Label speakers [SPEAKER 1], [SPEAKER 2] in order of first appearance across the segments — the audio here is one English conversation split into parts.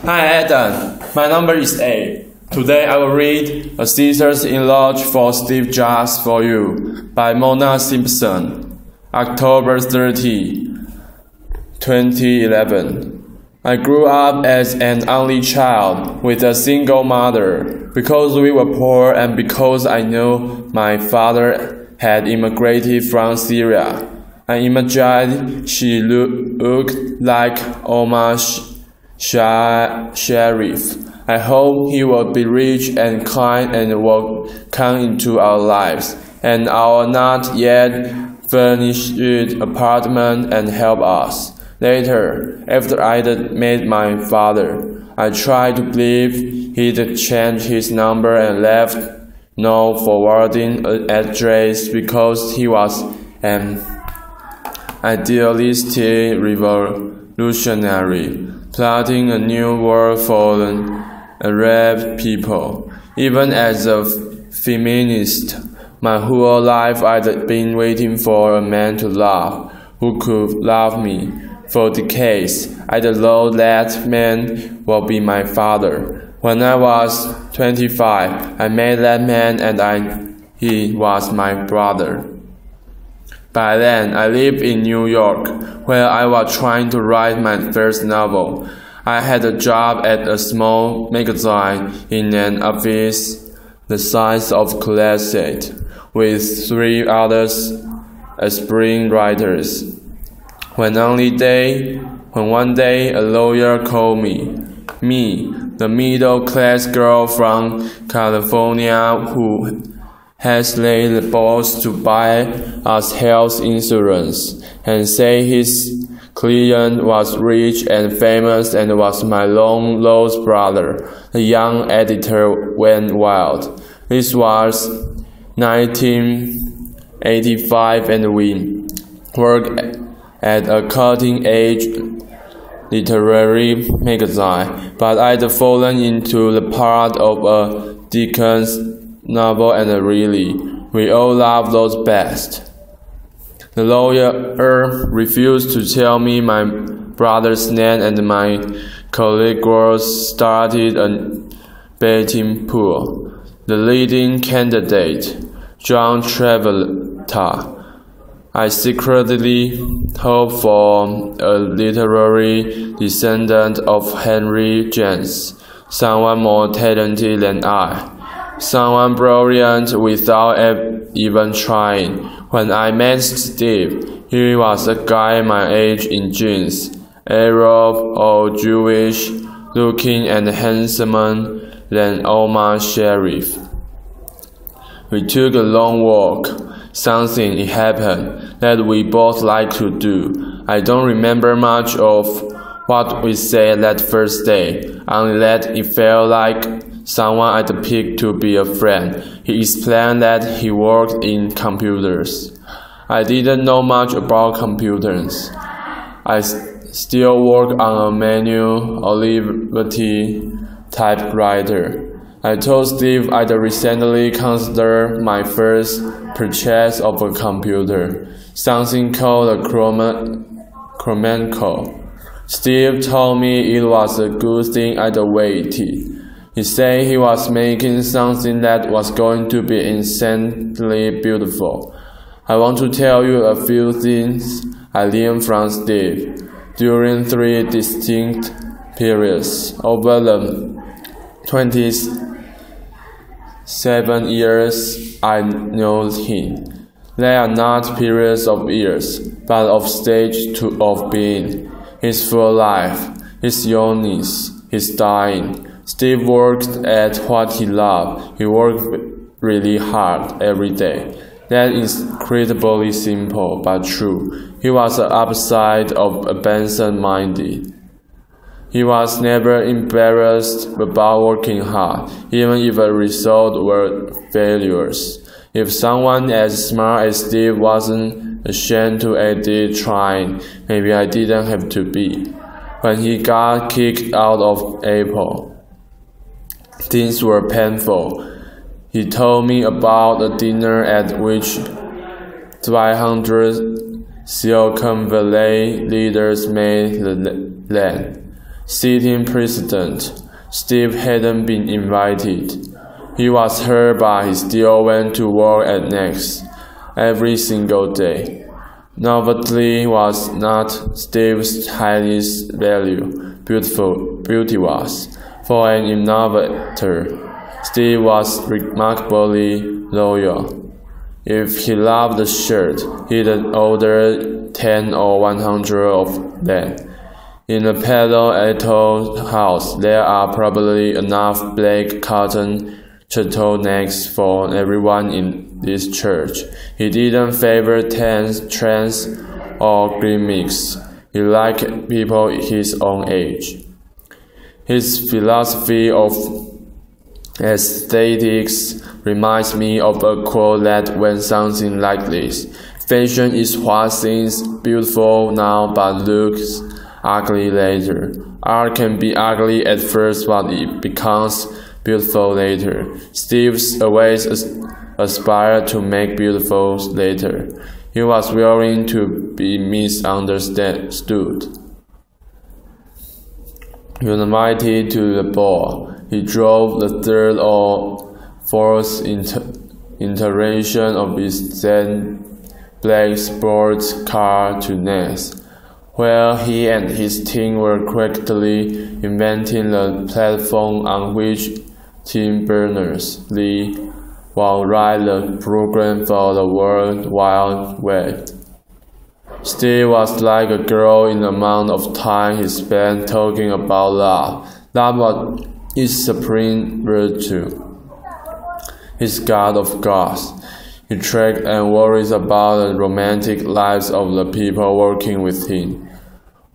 [SPEAKER 1] Hi Adam, my number is 8. Today I will read A Sisters in Lodge for Steve Jobs for You by Mona Simpson, October 30, 2011. I grew up as an only child with a single mother. Because we were poor and because I knew my father had immigrated from Syria, I imagined she looked like Omar Sharif. I hope he will be rich and kind and will come into our lives and our not yet furnished apartment and help us. Later, after I'd met my father, I tried to believe he'd changed his number and left no forwarding address because he was an idealistic revolutionary, plotting a new world for the Arab people. Even as a feminist, my whole life I'd been waiting for a man to love, who could love me. For decades, I'd known that man will be my father. When I was 25, I met that man and he was my brother. By then, I lived in New York, where I was trying to write my first novel. I had a job at a small magazine in an office the size of closet, with 3 others aspiring writers. When one day a lawyer called me, the middle-class girl from California who has laid the balls to buy us health insurance, and say his client was rich and famous and was my long-lost brother. The young editor went wild. This was 1985 and we worked at a cutting-edge literary magazine, but I'd fallen into the part of a Dickens novel and really, we all love those best. The lawyer refused to tell me my brother's name, and my colleague girls started a betting pool. The leading candidate, John Travolta. I secretly hoped for a literary descendant of Henry James, someone more talented than I, someone brilliant without even trying. When I met Steve, he was a guy my age in jeans, Arab or Jewish, looking and handsomer than Omar Sharif. We took a long walk. Something happened that we both like to do. I don't remember much of what we said that first day, only that it felt like someone I'd picked to be a friend. He explained that he worked in computers. I didn't know much about computers. I still work on a manual Olivetti typewriter. I told Steve I'd recently considered my first purchase of a computer, something called a Chromenco. Steve told me it was a good thing I'd waited. He said he was making something that was going to be insanely beautiful. I want to tell you a few things I learned from Steve during 3 distinct periods over the 27 years I know him. They are not periods of years, but of stage of being. His full life, his youngness, his dying. Steve worked at what he loved. He worked really hard every day. That is incredibly simple but true. He was the opposite of absent-minded. He was never embarrassed about working hard, even if the results were failures. If someone as smart as Steve wasn't ashamed to admit trying, maybe I didn't have to be. When he got kicked out of Apple, things were painful. He told me about a dinner at which 500 Silicon Valley leaders made the land. sitting president. Steve hadn't been invited. He was hurt, but he still went to work at Next every single day. Novelty was not Steve's highest value. Beauty was. For an innovator, Steve was remarkably loyal. If he loved a shirt, he'd order 10 or 100 of them. In the Palo Alto house, there are probably enough black cotton turtlenecks for everyone in this church. He didn't favor trends or gimmicks. He liked people his own age. His philosophy of aesthetics reminds me of a quote that went something like this: "Fashion is what seems beautiful now but looks ugly later. Art can be ugly at first, but it becomes beautiful later." Steve always aspired to make beautiful later. He was willing to be misunderstood. When invited to the ball, he drove the third or fourth iteration of his then black sports car to Ness, where he and his team were quickly inventing the platform on which Tim Berners-Lee will write the program for the World Wide Web. Steve was like a girl in the amount of time he spent talking about love. Love was his supreme virtue, his god of gods. He tracked and worried about the romantic lives of the people working with him.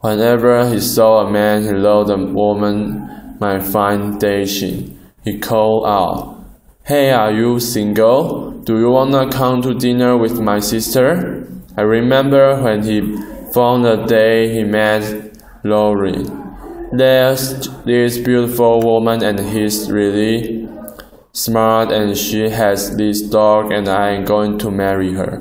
[SPEAKER 1] Whenever he saw a man he loved a woman might find dashing, he called out, "Hey, are you single? Do you wanna come to dinner with my sister?" I remember when he found the day he met Lauren. There's this beautiful woman and he's really smart and she has this dog and I am going to marry her.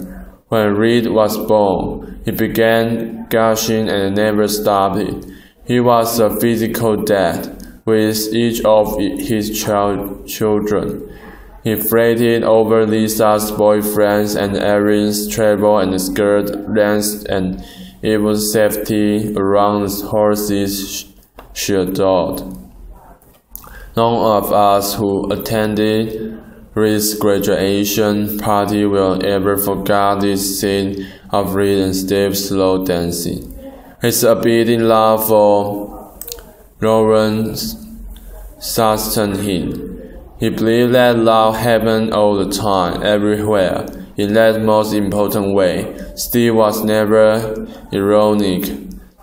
[SPEAKER 1] When Reed was born, he began gushing and never stopped it. He was a physical dad with each of his children. He fretted over Lisa's boyfriends and Erin's travel and skirt lengths and even safety around the horses she adored. None of us who attended Reed's graduation party will ever forget this scene of Reed and Steve slow dancing. His abiding love for Lauren sustained him. He believed that love happened all the time, everywhere. In that most important way, Steve was never ironic,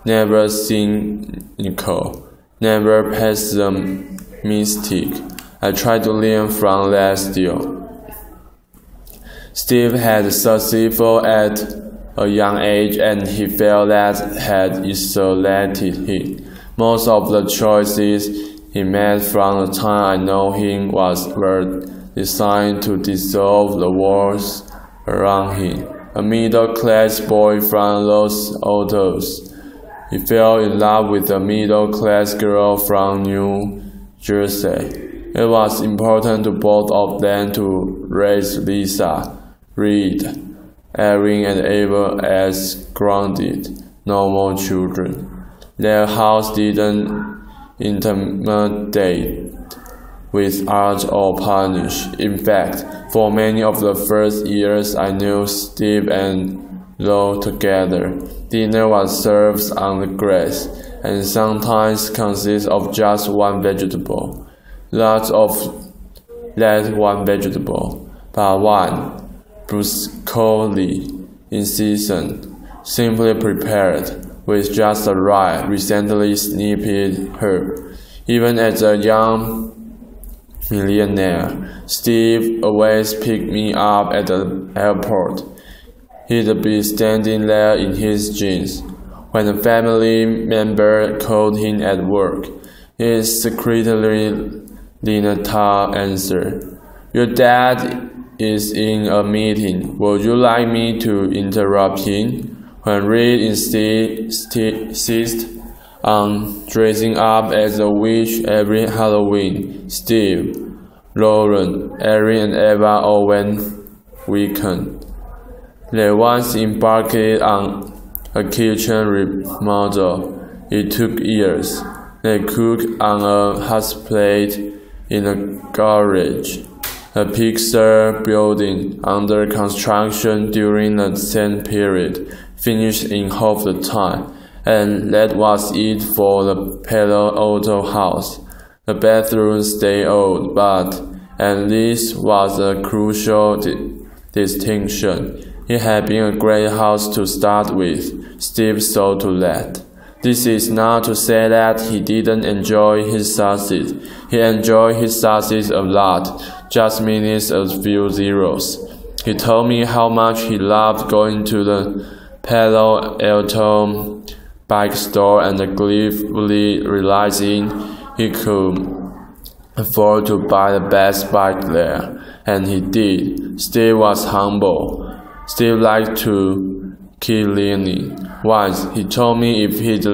[SPEAKER 1] never cynical, never pessimistic. I tried to learn from that still. Steve had succeeded at a young age and he felt that had isolated him. Most of the choices he made from the time I know him were designed to dissolve the walls around him. A middle-class boy from Los Altos, he fell in love with a middle-class girl from New Jersey. It was important to both of them to raise Lisa, Reed, Erin, and Ava as grounded, normal children. Their house didn't intimidate with art or punish. In fact, for many of the first years I knew Steve and Lo together, dinner was served on the grass and sometimes consists of just one vegetable. Lots of that one vegetable, but one, brusquely in season, simply prepared with just the right, recently snipped herb. Even as a young millionaire, Steve always picked me up at the airport. He'd be standing there in his jeans. When a family member called him at work, his secretary Linata answered, "Your dad is in a meeting. Would you like me to interrupt him?" When Reed insisted, on dressing up as a witch every Halloween. Steve, Lauren, Erin, and Eva all went weekend. They once embarked on a kitchen remodel. It took years. They cooked on a hot plate in a garage, a Pixar building under construction during the same period, finished in half the time, and that was it for the Palo Alto house. The bathroom stayed old, but at least was a crucial distinction. It had been a great house to start with, Steve saw to that. This is not to say that he didn't enjoy his success. He enjoyed his success a lot, just minus a few zeros. He told me how much he loved going to the Palo Alto bike store and gleefully realizing he could afford to buy the best bike there. And he did. Steve was humble. Steve liked to keep learning. Once, he told me if he'd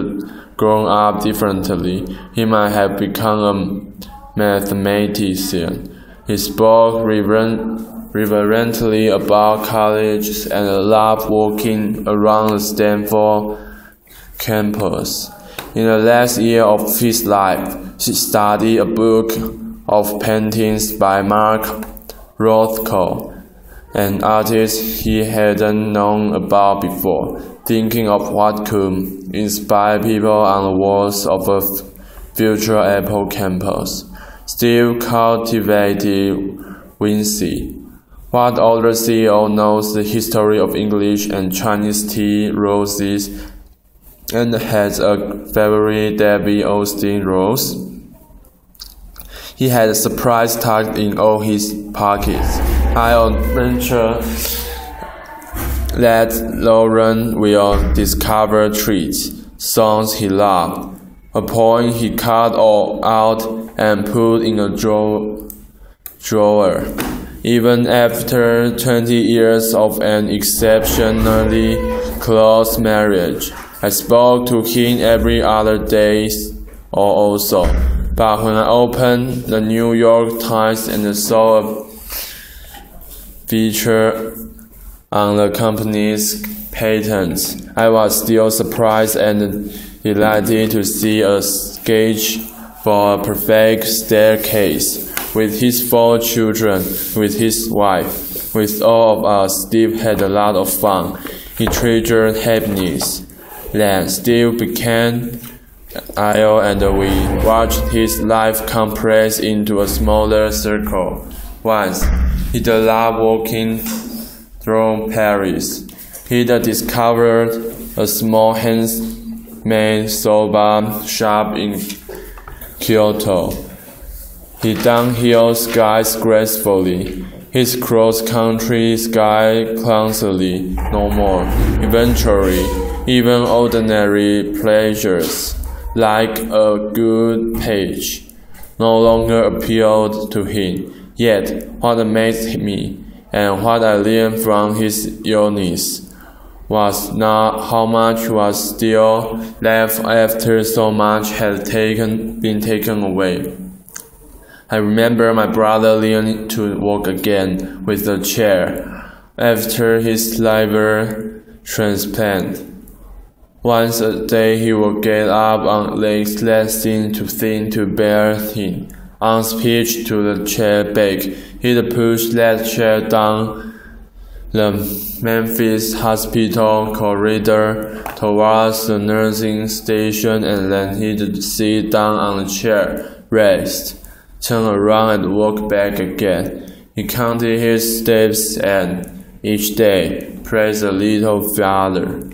[SPEAKER 1] grown up differently, he might have become a mathematician. He spoke reverently about college and loved walking around the Stanford campus. In the last year of his life, he studied a book of paintings by Mark Rothko, an artist he hadn't known about before, thinking of what could inspire people on the walls of a future Apple campus. Steve cultivated whimsy. What older CEO knows the history of English and Chinese tea roses and has a favorite Debbie Austin rose? He had a surprise tucked in all his pockets. I'll venture that Lauren will discover treats, songs he loved, a poem he cut all out and put in a drawer. Even after 20 years of an exceptionally close marriage, I spoke to him every other day or so. But when I opened the New York Times and saw a feature on the company's patents, I was still surprised and delighted to see a sketch for a perfect staircase with his 4 children, with his wife, with all of us. Steve had a lot of fun. He treasured happiness. Then Steve became ill and we watched his life compress into a smaller circle. Once, he'd loved walking through Paris. He'd discovered a small handmade soba shop in Kyoto. He downhill skies gracefully. His cross-country ski clumsily, no more. Eventually, even ordinary pleasures, like a good page, no longer appealed to him. Yet, what amazed me, and what I learned from his illness, was not how much was still left after so much had been taken away. I remember my brother learning to walk again with a chair after his liver transplant. Once a day he would get up on legs that seemed too thin to bear him. On speech to the chair back, he'd push that chair down the Memphis hospital corridor towards the nursing station, and then he'd sit down on the chair, rest, turn around and walk back again. He counted his steps and, each day, prayed a little farther.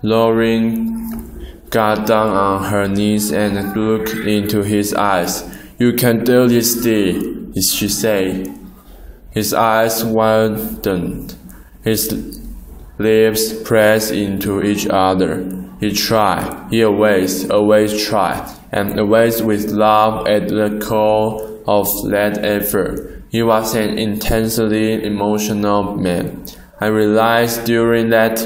[SPEAKER 1] Lauren got down on her knees and looked into his eyes. "You can do this, Steve," she said. His eyes widened. His lips pressed into each other. He tried. He always tried. And always with love at the core of that effort. He was an intensely emotional man. I realized during that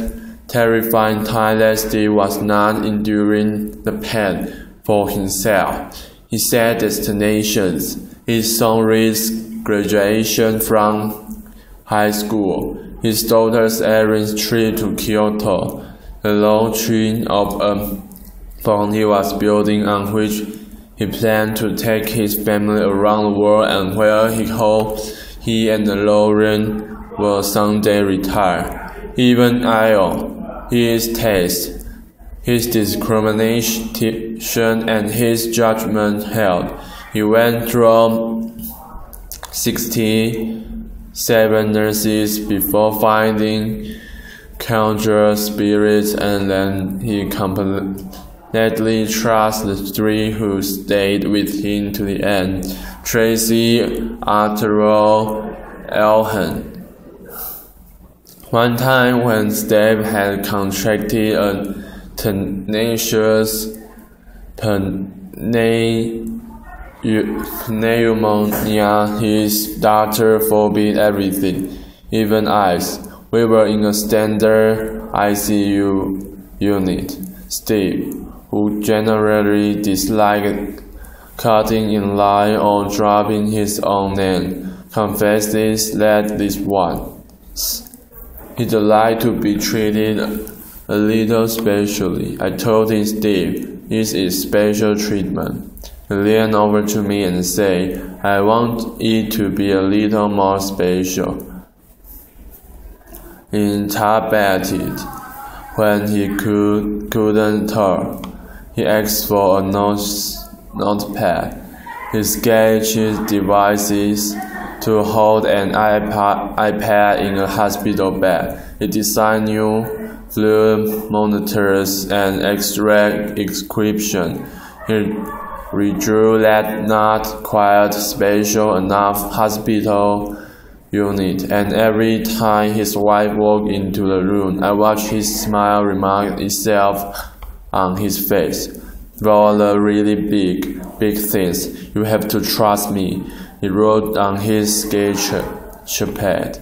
[SPEAKER 1] terrifying time that Steve was not enduring the pain for himself. He set destinations. His son reached graduation from high school. His daughter's errand trip to Kyoto. The long train of a farm he was building on which he planned to take his family around the world and where he hoped he and Lauren will someday retire. Even ill, his taste, his discrimination, and his judgment held. He went through 67 nurses before finding conjured spirits, and then he completely trusted the three who stayed with him to the end: Tracy, Arturo, Elhan. One time when Steve had contracted a tenacious pneumonia, his doctor forbid everything, even ice. We were in a standard ICU unit. Steve, who generally disliked cutting in line or dropping his own name, confessed that this once. He'd like to be treated a little specially. I told him, Steve, this is special treatment. He leaned over to me and said, I want it to be a little more special. Interpreted. When he couldn't talk, he asked for a notepad. He sketched devices to hold an iPad in a hospital bed. He designed new fluid monitors and X-ray equipment. He redrew that not quite special enough hospital unit, and every time his wife walked into the room, I watched his smile remark itself on his face. For the really big things, you have to trust me, he wrote on his sketch pad.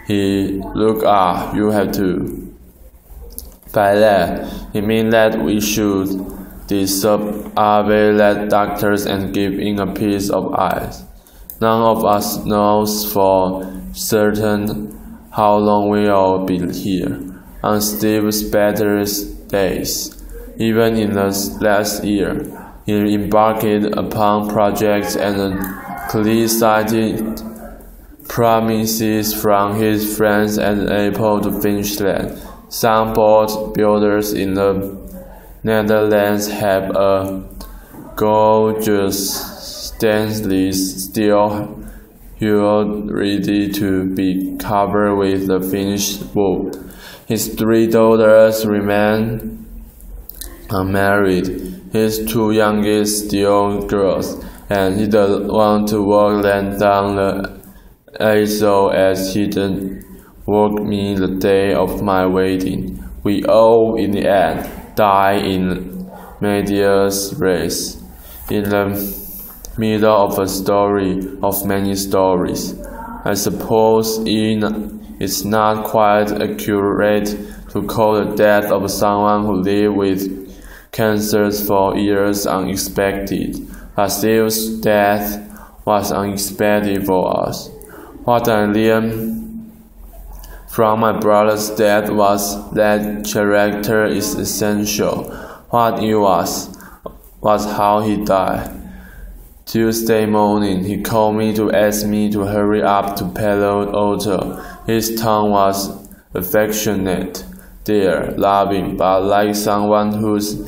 [SPEAKER 1] He looked up, you have to. By that, he meant that we should disobey that doctors and give in a piece of ice. None of us knows for certain how long we'll be here. On Steve's better days, even in the last year, he embarked upon projects and clear-sighted promises from his friends and able to finish them. Some boat builders in the Netherlands have a gorgeous stainless steel hull ready to be covered with the finished wood. His three daughters remain unmarried. His two youngest still girls, and he doesn't want to walk them down the aisle as he didn't walk me the day of my wedding. We all, in the end, die in medias res, in the middle of a story of many stories. I suppose it's not quite accurate to call the death of someone who lived with cancers for years unexpected, but Steve's death was unexpected for us. What I learned from my brother's death was that character is essential. What it was how he died. Tuesday morning, he called me to ask me to hurry up to Palo Alto. His tone was affectionate, dear, loving, but like someone whose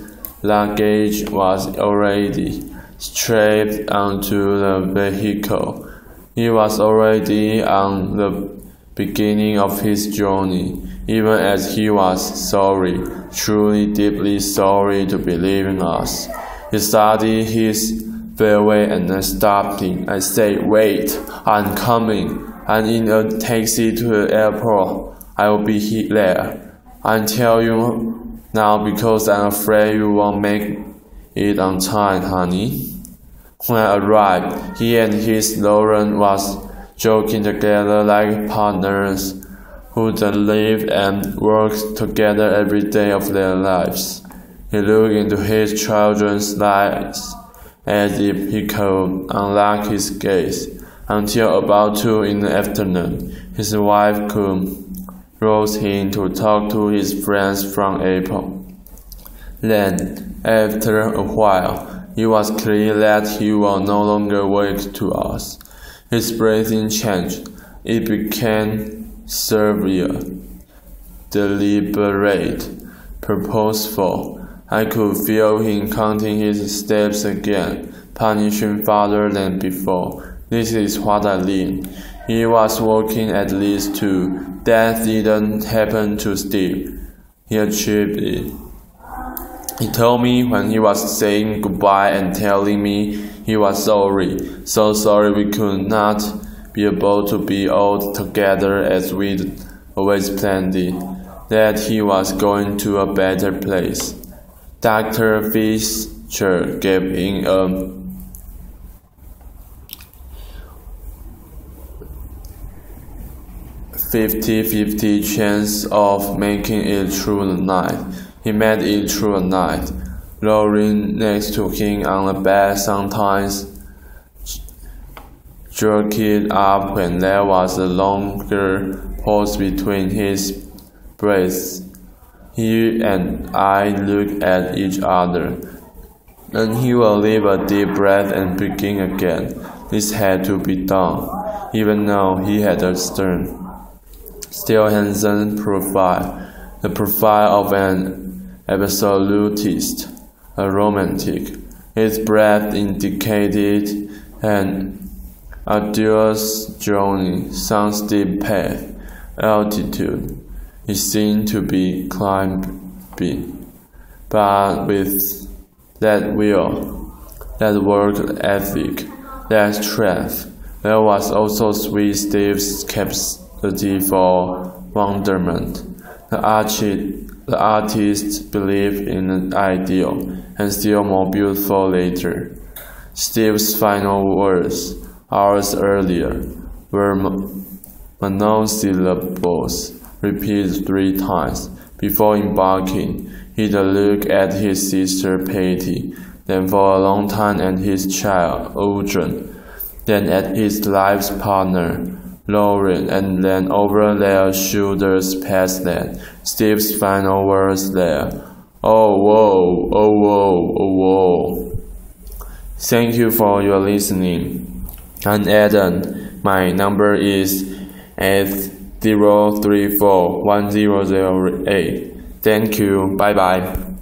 [SPEAKER 1] luggage was already strapped onto the vehicle. He was already on the beginning of his journey, even as he was sorry, truly deeply sorry to be leaving us. He started his farewell and I stopped him. I said, wait, I'm coming. I'm in a taxi to the airport. I will be there. I'll tell you now because I'm afraid you won't make it on time, honey. When I arrived, he and his Lauren was joking together like partners. who live and work together every day of their lives. He looked into his children's lives as if he could unlock his gaze, until about 2 in the afternoon. His wife could rouse him to talk to his friends from Apple. Then, after a while, it was clear that he was no longer awake to us. His breathing changed. It became severe, deliberate, purposeful. I could feel him counting his steps again, punishing farther than before. This is what I mean. He was walking at least 2. That didn't happen to Steve. He achieved it. He told me when he was saying goodbye and telling me he was sorry. So sorry we could not be able to be all together as we'd always planned it. That he was going to a better place. Dr. Fisher gave him a 50-50 chance of making it through the night. He made it through the night. Lauren next to him on the bed sometimes jerked it up when there was a longer pause between his breaths. He and I looked at each other. Then he will leave a deep breath and begin again. This had to be done, even though he had a stern, still handsome profile, the profile of an absolutist, a romantic. His breath indicated an arduous journey, some steep path, altitude. He seemed to be climbing, but with that will, that work ethic, that strength, there was also sweet Steve's capacity for wonderment. The artist believed in an ideal, and still more beautiful later. Steve's final words, hours earlier, were monosyllables, repeated 3 times. Before embarking, he'd look at his sister Patty, then for a long time at his child, Audrey, then at his life's partner, Lauren, and then over their shoulders past that. Steve's final words there. Oh, whoa, oh, whoa, oh, whoa. Thank you for your listening. I'm Adam. My number is 80341008. Thank you. Bye bye.